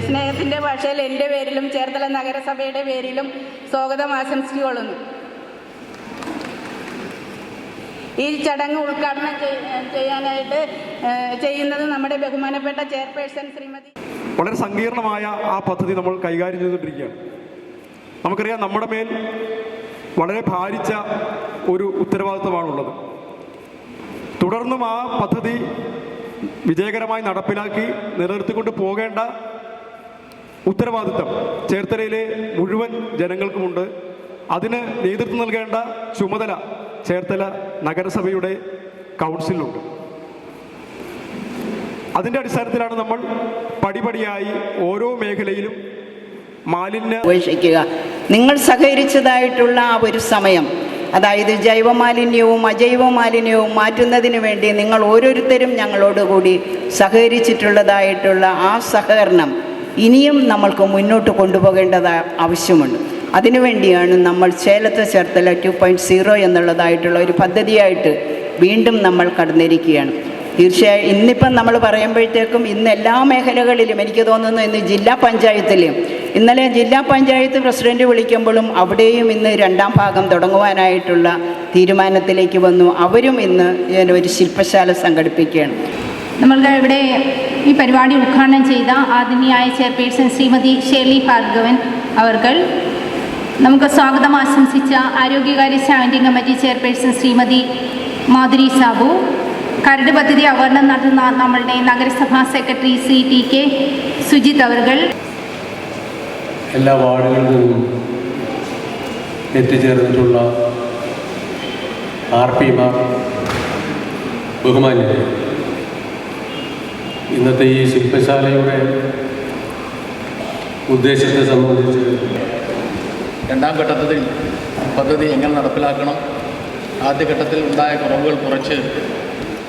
സ്നേഹത്തിൻ്റെ ഭാഷയിൽ എൻ്റെ പേരിലും ചേർത്തല നഗരസഭയുടെ പേരിലും സ്വാഗതം ആശംസിച്ചുകൊള്ളുന്നു. ഈ ചടങ്ങ് ഉദ്ഘാടനം ചെയ്യാനായിട്ട് ചെയ്യുന്നത് നമ്മുടെ ബഹുമാനപ്പെട്ട ചെയർപേഴ്സൺ ശ്രീമതി. വളരെ സങ്കീർണമായ ആ പദ്ധതി നമ്മൾ കൈകാര്യം ചെയ്തുകൊണ്ടിരിക്കുകയാണ്. നമുക്കറിയാം, നമ്മുടെ മേൽ വളരെ ഭാരിച്ച ഒരു ഉത്തരവാദിത്വമാണുള്ളത്. തുടർന്നും ആ പദ്ധതി വിജയകരമായി നടപ്പിലാക്കി നിലനിർത്തിക്കൊണ്ട് പോകേണ്ട ഉത്തരവാദിത്വം ചേർത്തലയിലെ മുഴുവൻ ജനങ്ങൾക്കുമുണ്ട്. അതിന് നേതൃത്വം നൽകേണ്ട ചുമതല ചേർത്തല നഗരസഭയുടെ കൗൺസിലുണ്ട്. അതിൻ്റെ അടിസ്ഥാനത്തിലാണ് നമ്മൾ പടിപടിയായി ഓരോ മേഖലയിലും മാലിന്യ ഉപേക്ഷിക്കുക. നിങ്ങൾ സഹകരിച്ചതായിട്ടുള്ള ആ ഒരു സമയം, അതായത് ജൈവമാലിന്യവും അജൈവ മാലിന്യവും മാറ്റുന്നതിന് വേണ്ടി നിങ്ങൾ ഓരോരുത്തരും ഞങ്ങളോടുകൂടി സഹകരിച്ചിട്ടുള്ളതായിട്ടുള്ള ആ സഹകരണം ഇനിയും നമ്മൾക്ക് മുന്നോട്ട് കൊണ്ടുപോകേണ്ടത് ആവശ്യമുണ്ട്. അതിനുവേണ്ടിയാണ് നമ്മൾ ചേലത്ത് ചേർത്തല 2.0 എന്നുള്ളതായിട്ടുള്ള ഒരു പദ്ധതിയായിട്ട് വീണ്ടും നമ്മൾ കടന്നിരിക്കുകയാണ്. തീർച്ചയായും ഇന്നിപ്പം നമ്മൾ പറയുമ്പോഴത്തേക്കും ഇന്ന് എല്ലാ മേഖലകളിലും എനിക്ക് തോന്നുന്നു, ഇന്ന് ജില്ലാ പഞ്ചായത്തിലും ഇന്നലെ ജില്ലാ പഞ്ചായത്ത് പ്രസിഡന്റ് വിളിക്കുമ്പോഴും അവിടെയും ഇന്ന് 2ാം ഭാഗം തുടങ്ങുവാനായിട്ടുള്ള തീരുമാനത്തിലേക്ക് വന്നു. അവരും ഇന്ന് ഒരു ശില്പശാല സംഘടിപ്പിക്കുകയാണ്. നമ്മൾക്ക് ഇവിടെ ഈ പരിപാടി ഉദ്ഘാടനം ചെയ്ത ആദരണീയായ ചെയർപേഴ്സൺ ശ്രീമതി ഷേർലി ഭാർഗവൻ അവർകൾ, നമുക്ക് സ്വാഗതം ആശംസിച്ച ആരോഗ്യകാര്യ standing committee chairperson Shrimati Madhuri Sabu, കരട് പദ്ധതി അവതരണം നടത്തുന്ന നമ്മളുടെ നഗരസഭാ സെക്രട്ടറി ശ്രീ TK സുജിത് അവർകൾ, എല്ലാ വാർഡുകളിൽ നിന്നും എത്തിച്ചേർന്നിട്ടുള്ള RPമാർ, ബഹുമാന്യരെ, ഇന്നത്തെ ഈ ശില്പശാലയുടെ ഉദ്ദേശത്തെ സംബന്ധിച്ച് 2ാം ഘട്ടത്തിൽ പദ്ധതി എങ്ങനെ നടപ്പിലാക്കണം, ആദ്യഘട്ടത്തിൽ ഉണ്ടായ കുറവുകൾ കുറച്ച്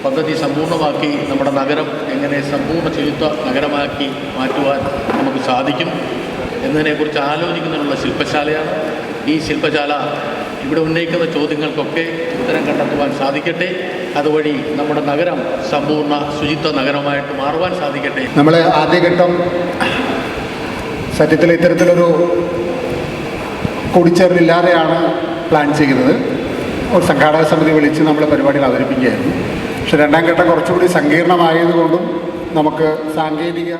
പദ്ധതി സമ്പൂർണ്ണമാക്കി നമ്മുടെ നഗരം എങ്ങനെ സമ്പൂർണ്ണ ശുചിത്വ നഗരമാക്കി മാറ്റുവാൻ നമുക്ക് സാധിക്കും എന്നതിനെക്കുറിച്ച് ആലോചിക്കുന്നതിനുള്ള ശില്പശാലയാണ്. ഈ ശില്പശാല ഇവിടെ ഉന്നയിക്കുന്ന ചോദ്യങ്ങൾക്കൊക്കെ ഉത്തരം കണ്ടെത്തുവാൻ സാധിക്കട്ടെ. അതുവഴി നമ്മുടെ നഗരം സമ്പൂർണ്ണ ശുചിത്വ നഗരമായിട്ട് മാറുവാൻ സാധിക്കട്ടെ. നമ്മൾ ആദ്യഘട്ടം സത്യത്തിൽ ഇത്തരത്തിലൊരു കൂടിച്ചേരലില്ലാതെയാണ് പ്ലാൻ ചെയ്യുന്നത്. ഒരു സംഘാടക സമിതി വിളിച്ച് നമ്മൾ പരിപാടികൾ അവതരിപ്പിക്കുകയായിരുന്നു. പക്ഷേ 2ാം ഘട്ടം കുറച്ചുകൂടി സങ്കീർണമായതുകൊണ്ടും നമുക്ക് സാങ്കേതിക